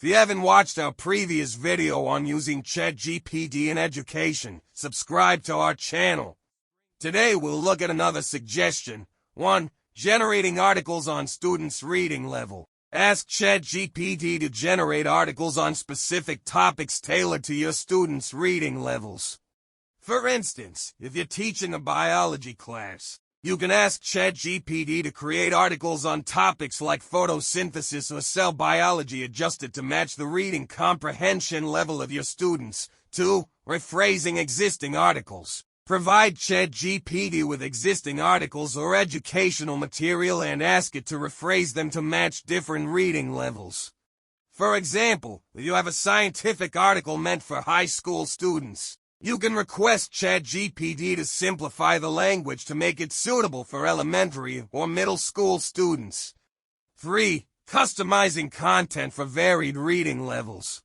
If you haven't watched our previous video on using ChatGPT in education, subscribe to our channel. Today we'll look at another suggestion. 1. Generating articles on students' reading level. Ask ChatGPT to generate articles on specific topics tailored to your students' reading levels. For instance, if you're teaching a biology class, you can ask ChatGPT to create articles on topics like photosynthesis or cell biology adjusted to match the reading comprehension level of your students. 2. Rephrasing existing articles. Provide ChatGPT with existing articles or educational material and ask it to rephrase them to match different reading levels. For example, if you have a scientific article meant for high school students, you can request ChatGPT to simplify the language to make it suitable for elementary or middle school students. 3. Customizing content for varied reading levels.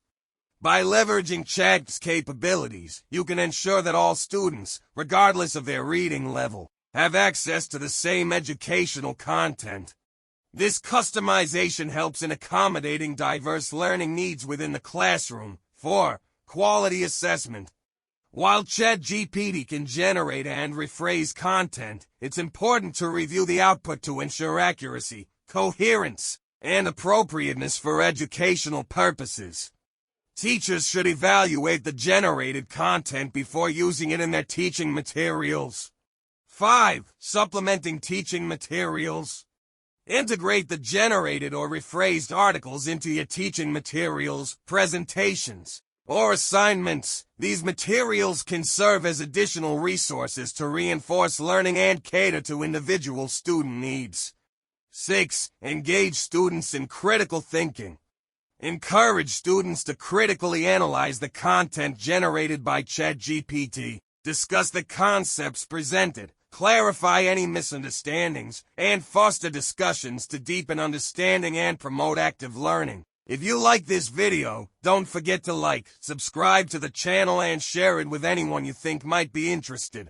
By leveraging Chat's capabilities, you can ensure that all students, regardless of their reading level, have access to the same educational content. This customization helps in accommodating diverse learning needs within the classroom. 4. Quality assessment. While ChatGPT can generate and rephrase content, it's important to review the output to ensure accuracy, coherence, and appropriateness for educational purposes. Teachers should evaluate the generated content before using it in their teaching materials. 5. Supplementing teaching materials. Integrate the generated or rephrased articles into your teaching materials, presentations, or assignments. These materials can serve as additional resources to reinforce learning and cater to individual student needs. 6. Engage students in critical thinking. Encourage students to critically analyze the content generated by ChatGPT, discuss the concepts presented, clarify any misunderstandings, and foster discussions to deepen understanding and promote active learning. If you like this video, don't forget to like, subscribe to the channel and share it with anyone you think might be interested.